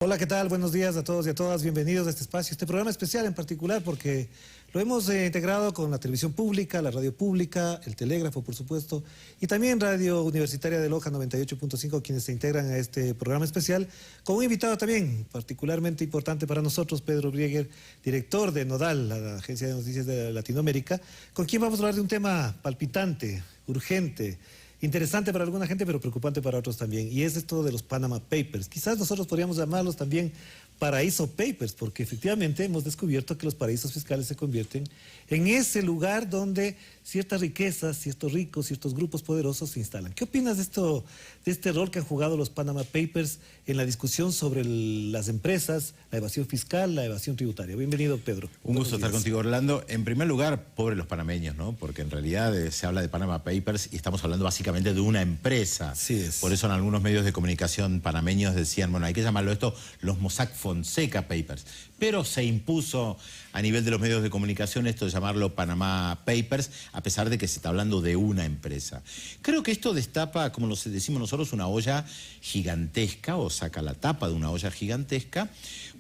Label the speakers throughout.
Speaker 1: Hola, ¿qué tal? Buenos días a todos y a todas. Bienvenidos a este espacio, este programa especial en particular porque lo hemos integrado con la televisión pública, la radio pública, el telégrafo, por supuesto, y también Radio Universitaria de Loja 98.5, quienes se integran a este programa especial, con un invitado también particularmente importante para nosotros, Pedro Brieger, director de Nodal, la Agencia de Noticias de Latinoamérica, con quien vamos a hablar de un tema palpitante, urgente, interesante para alguna gente, pero preocupante para otros también. Y es esto de los Panama Papers. Quizás nosotros podríamos llamarlos también paraíso papers, porque efectivamente hemos descubierto que los paraísos fiscales se convierten en ese lugar donde ciertas riquezas, ciertos ricos, ciertos grupos poderosos se instalan. ¿Qué opinas de esto, de este rol que han jugado los Panama Papers en la discusión sobre las empresas, la evasión fiscal, la evasión tributaria? Bienvenido, Pedro.
Speaker 2: Un gusto estar contigo, Orlando. En primer lugar, pobres los panameños, ¿no? Porque en realidad se habla de Panama Papers y estamos hablando básicamente de una empresa.
Speaker 1: Sí es.
Speaker 2: Por eso en algunos medios de comunicación panameños decían, bueno, hay que llamarlo esto los Mossack Fonseca Papers. Pero se impuso a nivel de los medios de comunicación esto de llamarlo Panama Papers, a pesar de que se está hablando de una empresa. Creo que esto destapa, como lo decimos nosotros, una olla gigantesca, o saca la tapa de una olla gigantesca,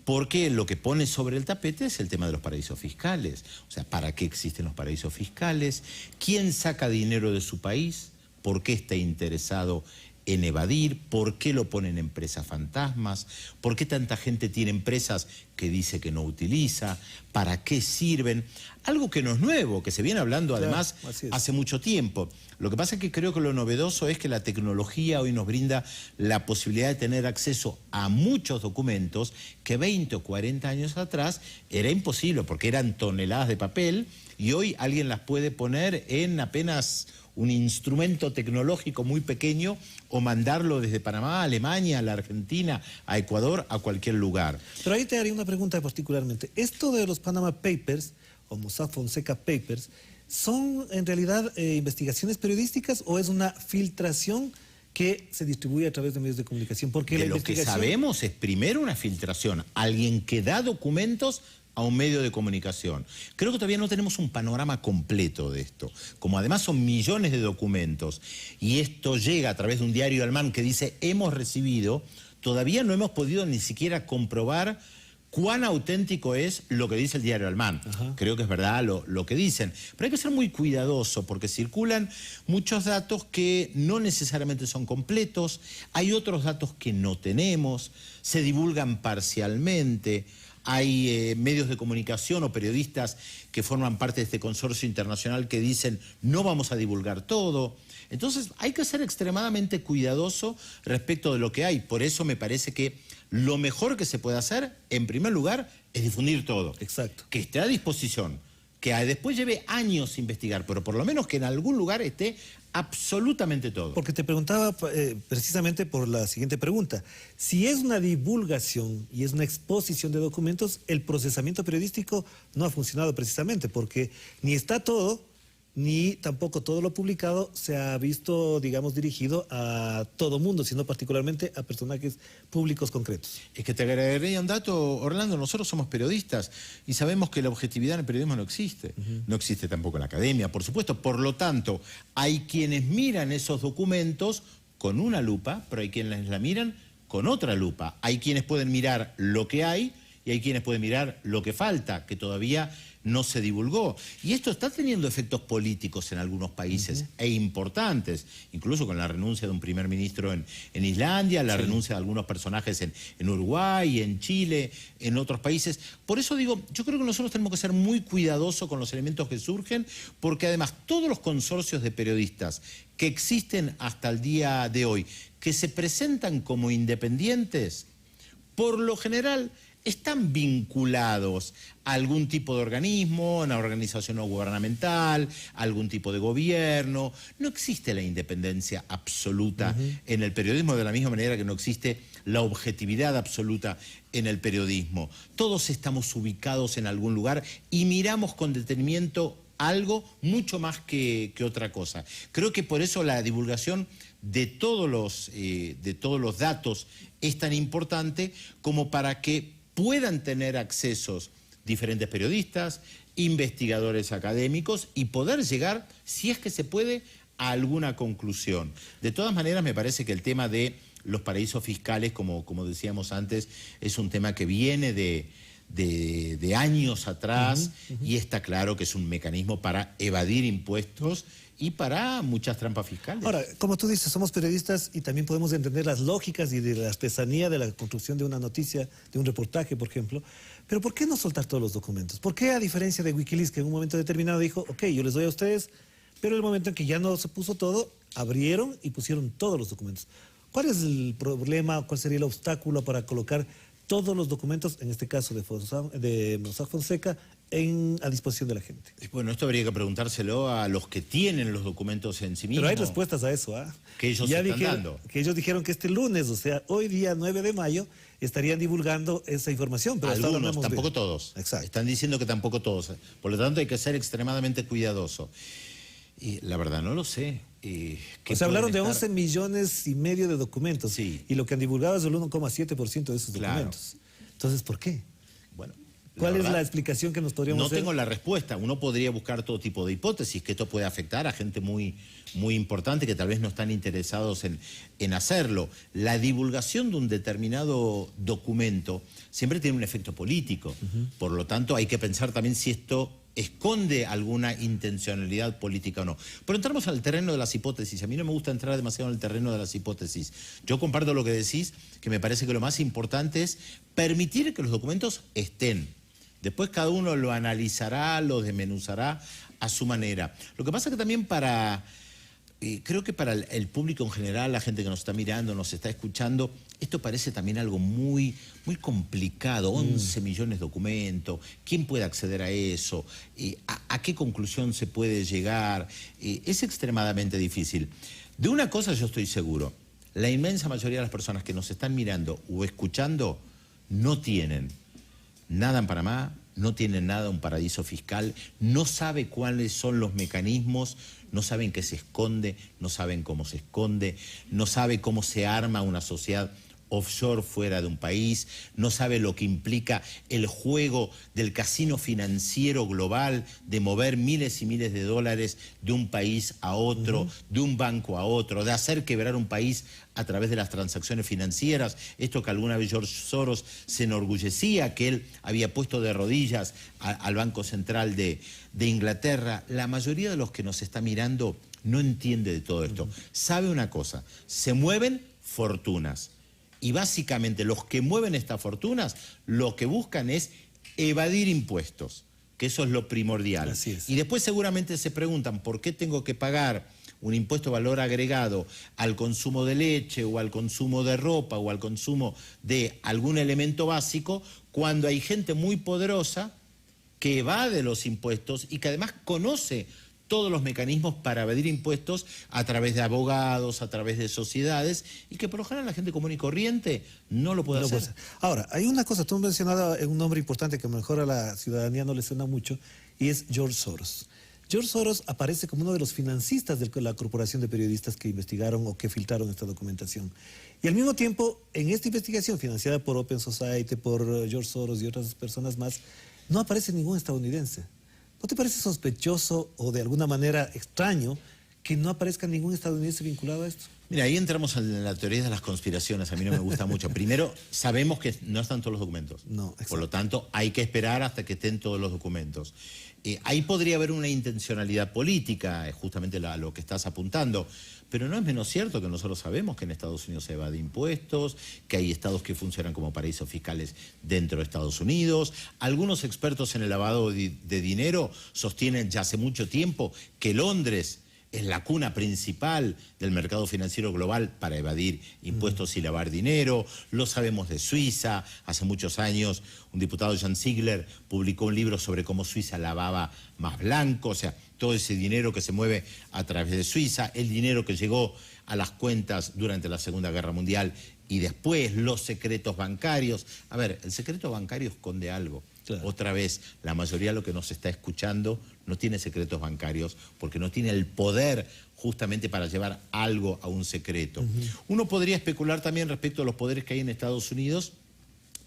Speaker 2: porque lo que pone sobre el tapete es el tema de los paraísos fiscales. O sea, ¿para qué existen los paraísos fiscales? ¿Quién saca dinero de su país? ¿Por qué está interesado en evadir? ¿Por qué lo ponen empresas fantasmas? ¿Por qué tanta gente tiene empresas que dice que no utiliza? ¿Para qué sirven? Algo que no es nuevo, que se viene hablando además hace mucho tiempo. Lo que pasa es que creo que lo novedoso es que la tecnología hoy nos brinda la posibilidad de tener acceso a muchos documentos que 20 o 40 años atrás era imposible porque eran toneladas de papel y hoy alguien las puede poner en apenas un instrumento tecnológico muy pequeño o mandarlo desde Panamá a Alemania, a la Argentina, a Ecuador, a cualquier lugar.
Speaker 1: Pero ahí te haría una pregunta particularmente. ¿Esto de los Panama Papers o Mossack Fonseca Papers son en realidad investigaciones periodísticas o es una filtración que se distribuye a través de medios de comunicación? Porque
Speaker 2: de lo que sabemos es primero una filtración, alguien que da documentos a un medio de comunicación. Creo que todavía no tenemos un panorama completo de esto. Como además son millones de documentos y esto llega a través de un diario alemán que dice hemos recibido, todavía no hemos podido ni siquiera comprobar cuán auténtico es lo que dice el diario alemán. Creo que es verdad lo que dicen. Pero hay que ser muy cuidadoso porque circulan muchos datos que no necesariamente son completos, hay otros datos que no tenemos, se divulgan parcialmente. Hay medios de comunicación o periodistas que forman parte de este consorcio internacional que dicen no vamos a divulgar todo. Entonces hay que ser extremadamente cuidadoso respecto de lo que hay. Por eso me parece que lo mejor que se puede hacer, en primer lugar, es difundir todo.
Speaker 1: Exacto.
Speaker 2: Que esté a disposición, que después lleve años investigar, pero por lo menos que en algún lugar esté absolutamente todo.
Speaker 1: Porque te preguntaba precisamente por la siguiente pregunta. Si es una divulgación y es una exposición de documentos, el procesamiento periodístico no ha funcionado precisamente porque ni está todo, ni tampoco todo lo publicado se ha visto, digamos, dirigido a todo mundo, sino particularmente a personajes públicos concretos.
Speaker 2: Es que te agregaría un dato, Orlando, nosotros somos periodistas y sabemos que la objetividad en el periodismo no existe. No existe tampoco en la academia, por supuesto. Por lo tanto, hay quienes miran esos documentos con una lupa, pero hay quienes la miran con otra lupa. Hay quienes pueden mirar lo que hay y hay quienes pueden mirar lo que falta, que todavía no se divulgó. Y esto está teniendo efectos políticos en algunos países e importantes, incluso con la renuncia de un primer ministro en Islandia, la renuncia de algunos personajes en Uruguay, en Chile, en otros países. Por eso digo, yo creo que nosotros tenemos que ser muy cuidadosos con los elementos que surgen, porque además todos los consorcios de periodistas que existen hasta el día de hoy, que se presentan como independientes, por lo general están vinculados a algún tipo de organismo, a una organización no gubernamental, a algún tipo de gobierno. No existe la independencia absoluta en el periodismo, de la misma manera que no existe la objetividad absoluta en el periodismo. Todos estamos ubicados en algún lugar y miramos con detenimiento algo mucho más que otra cosa. Creo que por eso la divulgación de todos los datos es tan importante como para que puedan tener accesos diferentes periodistas, investigadores académicos y poder llegar, si es que se puede, a alguna conclusión. De todas maneras, me parece que el tema de los paraísos fiscales, como decíamos antes, es un tema que viene de años atrás y está claro que es un mecanismo para evadir impuestos y para muchas trampas fiscales.
Speaker 1: Ahora, como tú dices, somos periodistas y también podemos entender las lógicas y de la artesanía de la construcción de una noticia, de un reportaje, por ejemplo. Pero ¿por qué no soltar todos los documentos? ¿Por qué, a diferencia de Wikileaks, que en un momento determinado dijo, ok, yo les doy a ustedes, pero en el momento en que ya no se puso todo, abrieron y pusieron todos los documentos? ¿Cuál es el problema? ¿Cuál sería el obstáculo para colocar todos los documentos, en este caso de Mossack Fonseca, a disposición de la gente?
Speaker 2: Bueno, esto habría que preguntárselo a los que tienen los documentos en sí mismos.
Speaker 1: Pero hay respuestas a eso, ¿ah?
Speaker 2: Que ellos están dando.
Speaker 1: Que ellos dijeron que este lunes, o sea, hoy día 9 de mayo, estarían divulgando esa información. Pero
Speaker 2: algunos, tampoco todos.
Speaker 1: Exacto.
Speaker 2: Están diciendo que tampoco todos. Por lo tanto, hay que ser extremadamente cuidadoso. Y la verdad, no lo sé.
Speaker 1: O sea, hablaron de 11 millones y medio de documentos.
Speaker 2: Sí.
Speaker 1: Y lo que han divulgado es el 1,7% de esos documentos. Entonces, ¿por qué?
Speaker 2: Bueno,
Speaker 1: ¿cuál es la explicación que nos podríamos hacer?
Speaker 2: No tengo la respuesta. Uno podría buscar todo tipo de hipótesis, que esto puede afectar a gente muy importante que tal vez no están interesados en hacerlo. La divulgación de un determinado documento siempre tiene un efecto político. Por lo tanto, hay que pensar también si esto esconde alguna intencionalidad política o no. Pero entramos al terreno de las hipótesis. A mí no me gusta entrar demasiado en el terreno de las hipótesis. Yo comparto lo que decís, que me parece que lo más importante es permitir que los documentos estén. Después cada uno lo analizará, lo desmenuzará a su manera. Lo que pasa es que también creo que para el público en general, la gente que nos está mirando, nos está escuchando, esto parece también algo muy complicado. 11 millones de documentos, ¿quién puede acceder a eso? ¿A qué conclusión se puede llegar? Es extremadamente difícil. De una cosa yo estoy seguro, la inmensa mayoría de las personas que nos están mirando o escuchando no tienen nada en Panamá, no tienen nada en un paraíso fiscal, no sabe cuáles son los mecanismos, no saben qué se esconde, no saben cómo se esconde, no sabe cómo se arma una sociedad offshore fuera de un país, no sabe lo que implica el juego del casino financiero global, de mover miles y miles de dólares de un país a otro, de un banco a otro, de hacer quebrar un país a través de las transacciones financieras. Esto que alguna vez George Soros se enorgullecía, que él había puesto de rodillas al Banco Central de Inglaterra. La mayoría de los que nos está mirando no entiende de todo esto. Sabe una cosa, se mueven fortunas. Y básicamente los que mueven estas fortunas lo que buscan es evadir impuestos, que eso es lo primordial.
Speaker 1: Así es.
Speaker 2: Y después seguramente se preguntan por qué tengo que pagar un impuesto de valor agregado al consumo de leche o al consumo de ropa o al consumo de algún elemento básico cuando hay gente muy poderosa que evade los impuestos y que además conoce todos los mecanismos para evadir impuestos a través de abogados, a través de sociedades, y que por lo general la gente común y corriente no lo puede hacer.
Speaker 1: Ahora, hay una cosa, tú has mencionado un nombre importante que a lo mejor a la ciudadanía no le suena mucho, y es George Soros. George Soros aparece como uno de los financistas de la corporación de periodistas que investigaron o que filtraron esta documentación. Y al mismo tiempo, en esta investigación financiada por Open Society, por George Soros y otras personas más, no aparece ningún estadounidense. ¿No te parece sospechoso o de alguna manera extraño que no aparezca ningún estadounidense vinculado a esto?
Speaker 2: Mira, ahí entramos en la teoría de las conspiraciones. A mí no me gusta mucho. Primero, sabemos que no están todos los documentos.
Speaker 1: No, exacto.
Speaker 2: Por lo tanto, hay que esperar hasta que estén todos los documentos. Ahí podría haber una intencionalidad política, justamente a lo que estás apuntando. Pero no es menos cierto que nosotros sabemos que en Estados Unidos se evade impuestos, que hay estados que funcionan como paraísos fiscales dentro de Estados Unidos. Algunos expertos en el lavado de dinero sostienen ya hace mucho tiempo que Londres es la cuna principal del mercado financiero global para evadir impuestos y lavar dinero. Lo sabemos de Suiza. Hace muchos años un diputado, Jan Ziegler, publicó un libro sobre cómo Suiza lavaba más blanco. O sea, todo ese dinero que se mueve a través de Suiza, el dinero que llegó a las cuentas durante la Segunda Guerra Mundial y después los secretos bancarios. A ver, el secreto bancario esconde algo. Claro. Otra vez, la mayoría de lo que nos está escuchando no tiene secretos bancarios porque no tiene el poder justamente para llevar algo a un secreto. Uno podría especular también respecto a los poderes que hay en Estados Unidos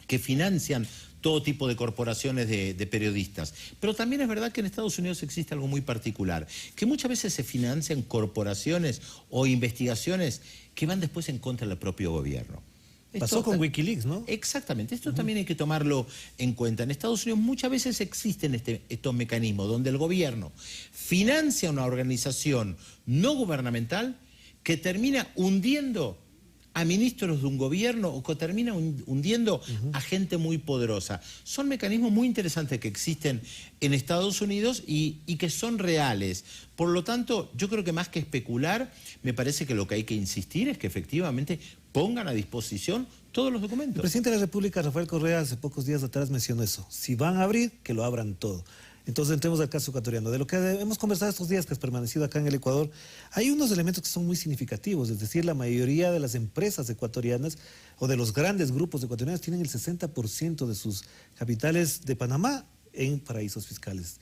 Speaker 2: que financian todo tipo de corporaciones de periodistas. Pero también es verdad que en Estados Unidos existe algo muy particular, que muchas veces se financian corporaciones o investigaciones que van después en contra del propio gobierno.
Speaker 1: Pasó con Wikileaks, ¿no?
Speaker 2: Exactamente, esto también hay que tomarlo en cuenta. En Estados Unidos muchas veces existen estos mecanismos donde el gobierno financia una organización no gubernamental que termina hundiendo a ministros de un gobierno o que termina hundiendo a gente muy poderosa. Son mecanismos muy interesantes que existen en Estados Unidos y que son reales. Por lo tanto, yo creo que más que especular, me parece que lo que hay que insistir es que efectivamente pongan a disposición todos los documentos.
Speaker 1: El presidente de la República, Rafael Correa, hace pocos días atrás mencionó eso. Si van a abrir, que lo abran todo. Entonces entremos al caso ecuatoriano. De lo que hemos conversado estos días que has permanecido acá en el Ecuador, hay unos elementos que son muy significativos. Es decir, la mayoría de las empresas ecuatorianas o de los grandes grupos ecuatorianos tienen el 60% de sus capitales de Panamá en paraísos fiscales.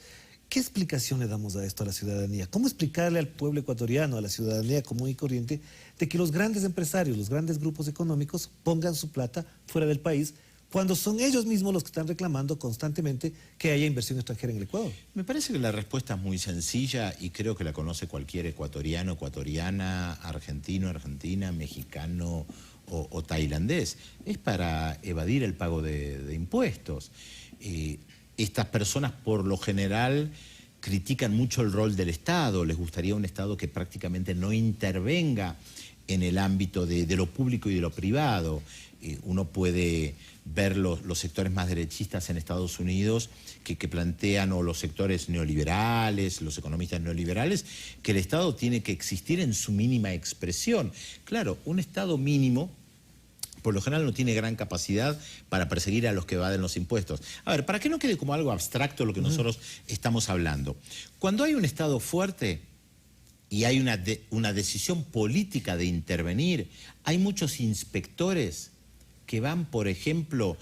Speaker 1: ¿Qué explicación le damos a esto a la ciudadanía? ¿Cómo explicarle al pueblo ecuatoriano, a la ciudadanía común y corriente, de que los grandes empresarios, los grandes grupos económicos pongan su plata fuera del país cuando son ellos mismos los que están reclamando constantemente que haya inversión extranjera en el Ecuador?
Speaker 2: Me parece que la respuesta es muy sencilla y creo que la conoce cualquier ecuatoriano, ecuatoriana, argentino, argentina, mexicano o tailandés. Es para evadir el pago de impuestos. Estas personas por lo general critican mucho el rol del Estado, les gustaría un Estado que prácticamente no intervenga en el ámbito de lo público y de lo privado. Uno puede ver los sectores más derechistas en Estados Unidos que plantean, o los sectores neoliberales, los economistas neoliberales, que el Estado tiene que existir en su mínima expresión. Claro, un Estado mínimo por lo general no tiene gran capacidad para perseguir a los que evaden los impuestos. A ver, para que no quede como algo abstracto lo que nosotros estamos hablando. Cuando hay un Estado fuerte y hay una decisión política de intervenir, hay muchos inspectores que van, por ejemplo,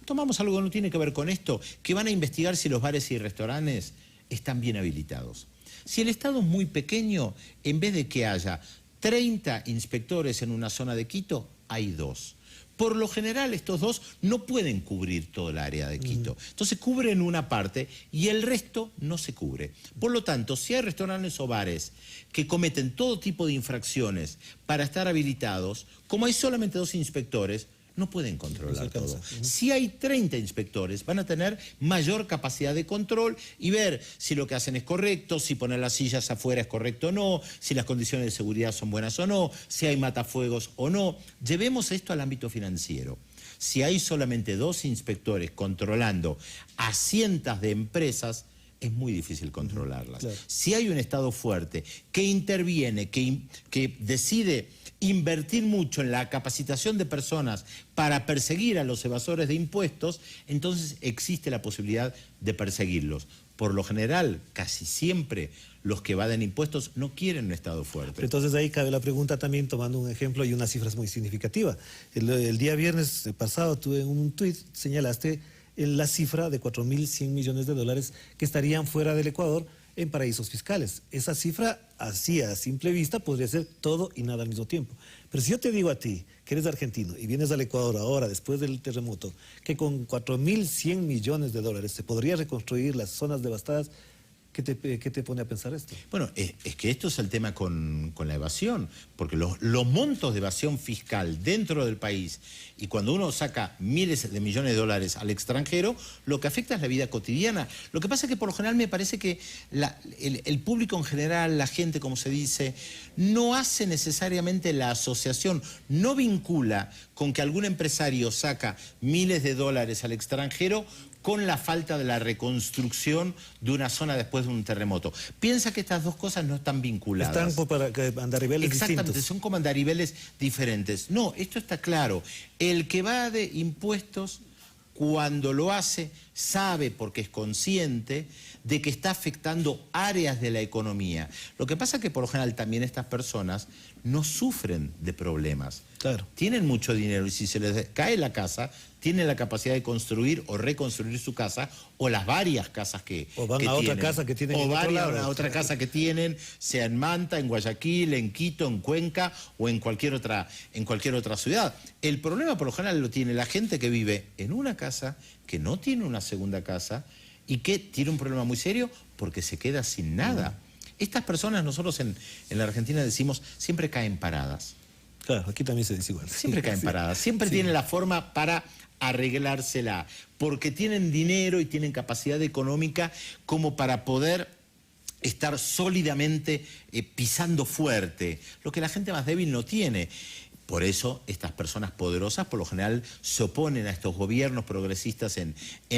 Speaker 2: tomamos algo que no tiene que ver con esto, que van a investigar si los bares y restaurantes están bien habilitados. Si el Estado es muy pequeño, en vez de que haya 30 inspectores en una zona de Quito, hay 2. Por lo general, estos 2 no pueden cubrir todo el área de Quito. Entonces cubren una parte y el resto no se cubre. Por lo tanto, si hay restaurantes o bares que cometen todo tipo de infracciones para estar habilitados, como hay solamente 2 inspectores, no pueden controlar todo. Si hay 30 inspectores, van a tener mayor capacidad de control y ver si lo que hacen es correcto, si poner las sillas afuera es correcto o no, si las condiciones de seguridad son buenas o no, si hay matafuegos o no. Llevemos esto al ámbito financiero. Si hay solamente 2 inspectores controlando a cientos de empresas, es muy difícil controlarlas. Claro. Si hay un Estado fuerte que interviene, que decide invertir mucho en la capacitación de personas para perseguir a los evasores de impuestos, entonces existe la posibilidad de perseguirlos. Por lo general, casi siempre, los que evaden impuestos no quieren un Estado fuerte.
Speaker 1: Entonces ahí cabe la pregunta también, tomando un ejemplo y unas cifras muy significativas. El día viernes pasado tuve un tuit, señalaste la cifra de 4.100 millones de dólares que estarían fuera del Ecuador en paraísos fiscales. Esa cifra, así a simple vista, podría ser todo y nada al mismo tiempo. Pero si yo te digo a ti, que eres argentino y vienes al Ecuador ahora, después del terremoto, que con 4.100 millones de dólares se podría reconstruir las zonas devastadas, ¿qué te pone a pensar esto?
Speaker 2: Bueno, es que esto es el tema con la evasión, porque los montos de evasión fiscal dentro del país, y cuando uno saca miles de millones de dólares al extranjero, lo que afecta es la vida cotidiana. Lo que pasa es que por lo general me parece que el público en general, la gente, como se dice, no hace necesariamente la asociación, no vincula con que algún empresario saca miles de dólares al extranjero con la falta de la reconstrucción de una zona después de un terremoto. Piensa que estas dos cosas no están vinculadas.
Speaker 1: Están para andariveles distintos.
Speaker 2: Exactamente, son como andariveles diferentes. No, esto está claro. El que va de impuestos, cuando lo hace, sabe, porque es consciente, de que está afectando áreas de la economía. Lo que pasa es que por lo general también estas personas no sufren de problemas.
Speaker 1: Claro.
Speaker 2: Tienen mucho dinero y si se les cae la casa, tienen la capacidad de construir o reconstruir su casa, o las varias casas que
Speaker 1: O van
Speaker 2: que
Speaker 1: a otra
Speaker 2: tienen.
Speaker 1: casa que tienen
Speaker 2: O
Speaker 1: en otro
Speaker 2: varias
Speaker 1: lado.
Speaker 2: a otra casa que tienen, sea en Manta, en Guayaquil, en Quito, en Cuenca o en cualquier otra ciudad. El problema por lo general lo tiene la gente que vive en una casa, que no tiene una segunda casa y que tiene un problema muy serio porque se queda sin nada. Estas personas, nosotros en la Argentina decimos, siempre caen paradas.
Speaker 1: Claro, aquí también se dice igual.
Speaker 2: Siempre caen
Speaker 1: Sí.
Speaker 2: paradas, siempre
Speaker 1: Sí.
Speaker 2: tienen la forma para arreglársela, porque tienen dinero y tienen capacidad económica como para poder estar sólidamente pisando fuerte, lo que la gente más débil no tiene. Por eso estas personas poderosas por lo general se oponen a estos gobiernos progresistas en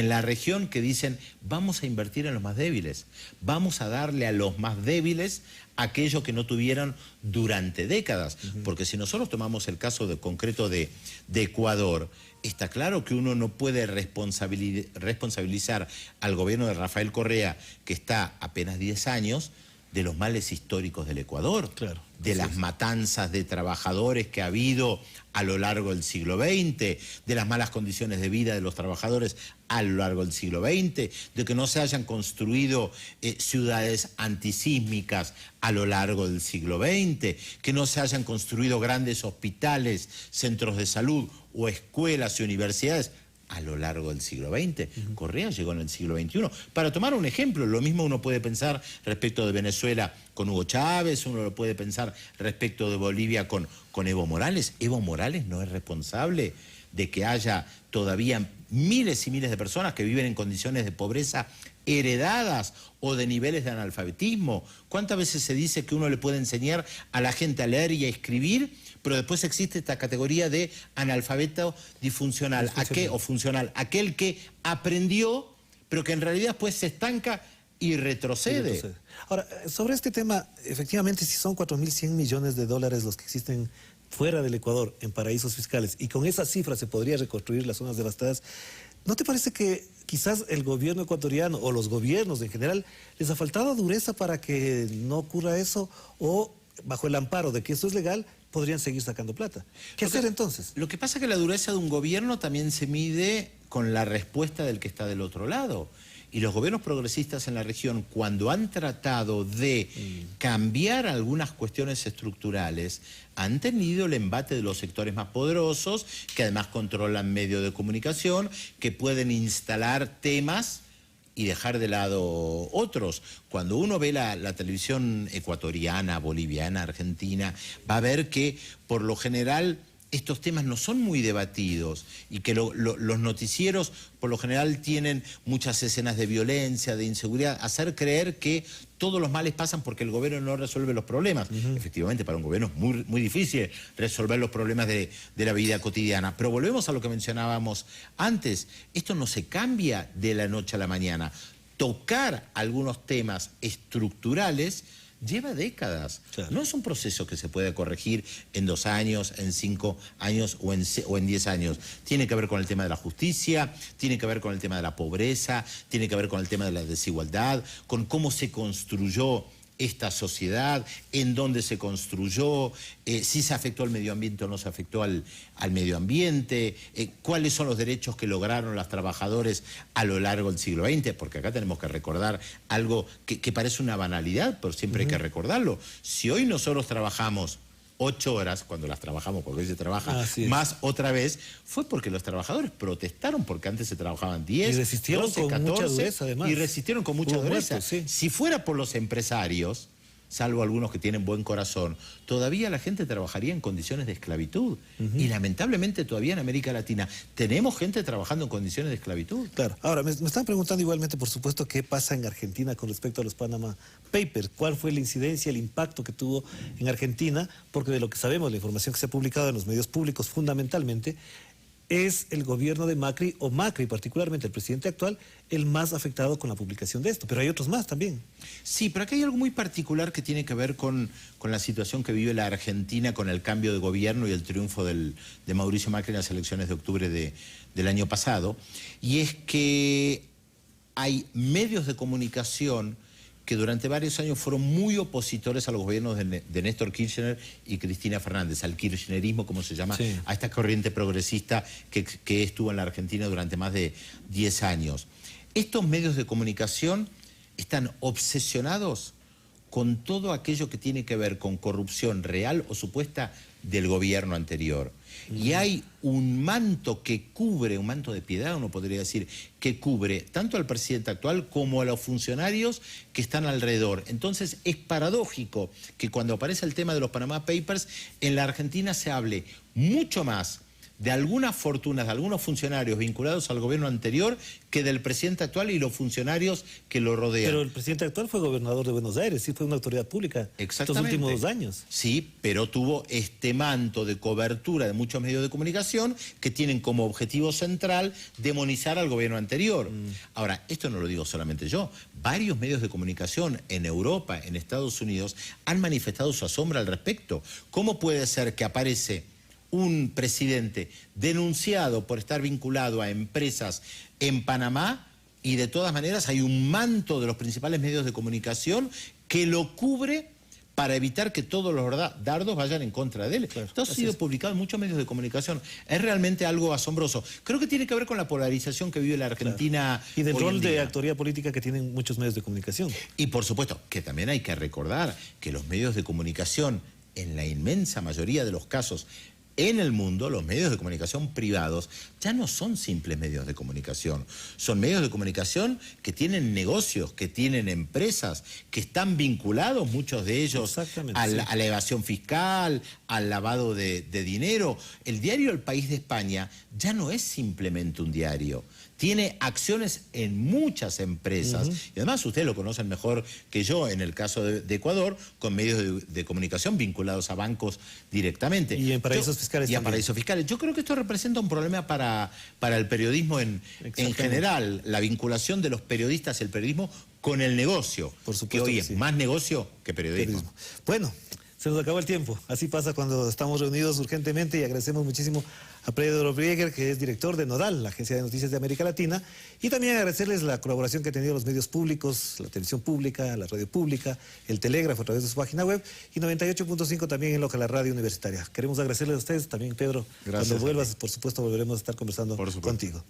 Speaker 2: la región que dicen vamos a invertir en los más débiles, vamos a darle a los más débiles aquello que no tuvieron durante décadas. Porque si nosotros tomamos el caso concreto de Ecuador, está claro que uno no puede responsabilizar al gobierno de Rafael Correa, que está apenas 10 años, de los males históricos del Ecuador,
Speaker 1: Claro,
Speaker 2: de las matanzas de trabajadores que ha habido a lo largo del siglo XX, de las malas condiciones de vida de los trabajadores a lo largo del siglo XX, de que no se hayan construido ciudades antisísmicas a lo largo del siglo XX, que no se hayan construido grandes hospitales, centros de salud o escuelas y universidades a lo largo del siglo XX. Correa llegó en el siglo XXI. Para tomar un ejemplo, lo mismo uno puede pensar respecto de Venezuela con Hugo Chávez, uno lo puede pensar respecto de Bolivia con Evo Morales. Evo Morales no es responsable de que haya todavía miles y miles de personas que viven en condiciones de pobreza heredadas o de niveles de analfabetismo. ¿Cuántas veces se dice que uno le puede enseñar a la gente a leer y a escribir, pero después existe esta categoría de analfabeto disfuncional, o funcional, aquel que aprendió, pero que en realidad después se estanca y retrocede?
Speaker 1: Ahora, sobre este tema, efectivamente, si son 4.100 millones de dólares los que existen fuera del Ecuador, en paraísos fiscales, y con esa cifra se podría reconstruir las zonas devastadas, ¿no te parece que quizás el gobierno ecuatoriano o los gobiernos en general les ha faltado dureza para que no ocurra eso, o bajo el amparo de que eso es legal podrían seguir sacando plata? ¿Qué hacer entonces?
Speaker 2: Lo que pasa es que la dureza de un gobierno también se mide con la respuesta del que está del otro lado. Y los gobiernos progresistas en la región, cuando han tratado de cambiar algunas cuestiones estructurales, han tenido el embate de los sectores más poderosos, que además controlan medios de comunicación, que pueden instalar temas y dejar de lado otros. Cuando uno ve la televisión ecuatoriana, boliviana, argentina, va a ver que por lo general estos temas no son muy debatidos y que los noticieros por lo general tienen muchas escenas de violencia, de inseguridad, hacer creer que todos los males pasan porque el gobierno no resuelve los problemas. Efectivamente, para un gobierno es muy difícil resolver los problemas de la vida cotidiana. Pero volvemos a lo que mencionábamos antes. Esto no se cambia de la noche a la mañana. Tocar algunos temas estructurales lleva décadas.
Speaker 1: Claro.
Speaker 2: No es un proceso que se puede corregir en 2 años, en 5 años o en 10 años. Tiene que ver con el tema de la justicia, tiene que ver con el tema de la pobreza, tiene que ver con el tema de la desigualdad, con cómo se construyó esta sociedad, en dónde se construyó, si se afectó al medio ambiente o no se afectó al medio ambiente, cuáles son los derechos que lograron los trabajadores a lo largo del siglo XX, porque acá tenemos que recordar algo que parece una banalidad, pero siempre hay que recordarlo. Si hoy nosotros trabajamos 8 horas, cuando las trabajamos, porque hoy se trabaja más otra vez, fue porque los trabajadores protestaron, porque antes se trabajaban 10,
Speaker 1: y resistieron
Speaker 2: 12,
Speaker 1: con
Speaker 2: 14,
Speaker 1: mucha dureza, además.
Speaker 2: y resistieron con mucha
Speaker 1: Hubo
Speaker 2: dureza.
Speaker 1: muertos, sí.
Speaker 2: Si fuera por los empresarios, salvo algunos que tienen buen corazón, todavía la gente trabajaría en condiciones de esclavitud. Y lamentablemente todavía en América Latina tenemos gente trabajando en condiciones de esclavitud.
Speaker 1: Claro. Ahora, me están preguntando igualmente, por supuesto, qué pasa en Argentina con respecto a los Panama Papers. ¿Cuál fue la incidencia, el impacto que tuvo en Argentina? Porque de lo que sabemos, la información que se ha publicado en los medios públicos fundamentalmente, es el gobierno de Macri, o Macri particularmente, el presidente actual, el más afectado con la publicación de esto. Pero hay otros más también.
Speaker 2: Sí, pero aquí hay algo muy particular que tiene que ver con la situación que vive la Argentina con el cambio de gobierno y el triunfo de Mauricio Macri en las elecciones de octubre del año pasado. Y es que hay medios de comunicación que durante varios años fueron muy opositores a los gobiernos de Néstor Kirchner y Cristina Fernández, al kirchnerismo, como se llama,
Speaker 1: sí,
Speaker 2: a esta corriente progresista que estuvo en la Argentina durante más de 10 años. Estos medios de comunicación están obsesionados con todo aquello que tiene que ver con corrupción real o supuesta del gobierno anterior. Y hay un manto que cubre, un manto de piedad, uno podría decir, que cubre tanto al presidente actual como a los funcionarios que están alrededor. Entonces es paradójico que cuando aparece el tema de los Panama Papers, en la Argentina se hable mucho más de algunas fortunas de algunos funcionarios vinculados al gobierno anterior que del presidente actual y los funcionarios que lo rodean.
Speaker 1: Pero el presidente actual fue gobernador de Buenos Aires, sí fue una autoridad pública estos últimos 2 años.
Speaker 2: Sí, pero tuvo este manto de cobertura de muchos medios de comunicación que tienen como objetivo central demonizar al gobierno anterior. Ahora, esto no lo digo solamente yo, varios medios de comunicación en Europa, en Estados Unidos, han manifestado su asombro al respecto. ¿Cómo puede ser que aparece un presidente denunciado por estar vinculado a empresas en Panamá y de todas maneras hay un manto de los principales medios de comunicación que lo cubre para evitar que todos los dardos vayan en contra de él?
Speaker 1: Claro,
Speaker 2: esto ha sido publicado en muchos medios de comunicación. Es realmente algo asombroso. Creo que tiene que ver con la polarización que vive la Argentina.
Speaker 1: Claro. Y del rol de
Speaker 2: día.
Speaker 1: autoridad política que tienen muchos medios de comunicación.
Speaker 2: Y por supuesto que también hay que recordar que los medios de comunicación, en la inmensa mayoría de los casos, en el mundo, los medios de comunicación privados ya no son simples medios de comunicación. Son medios de comunicación que tienen negocios, que tienen empresas, que están vinculados, muchos de ellos, a la evasión fiscal, al lavado de dinero. El diario El País de España ya no es simplemente un diario. Tiene acciones en muchas empresas. Y además ustedes lo conocen mejor que yo, en el caso de Ecuador, con medios de comunicación vinculados a bancos directamente.
Speaker 1: Y en paraísos fiscales
Speaker 2: Y a
Speaker 1: también.
Speaker 2: paraísos fiscales. Yo creo que esto representa un problema para el periodismo en general, la vinculación de los periodistas, el periodismo con el negocio,
Speaker 1: Por supuesto
Speaker 2: que hoy
Speaker 1: que
Speaker 2: es
Speaker 1: sí.
Speaker 2: más negocio que periodismo.
Speaker 1: Bueno, se nos acabó el tiempo. Así pasa cuando estamos reunidos urgentemente y agradecemos muchísimo a Pedro Brieger, que es director de Nodal, la agencia de noticias de América Latina, y también agradecerles la colaboración que han tenido los medios públicos, la televisión pública, la radio pública, el telégrafo a través de su página web y 98.5 también en Loca, la radio universitaria. Queremos agradecerles a ustedes también, Pedro.
Speaker 2: Gracias.
Speaker 1: Cuando vuelvas, por supuesto, volveremos a estar conversando contigo.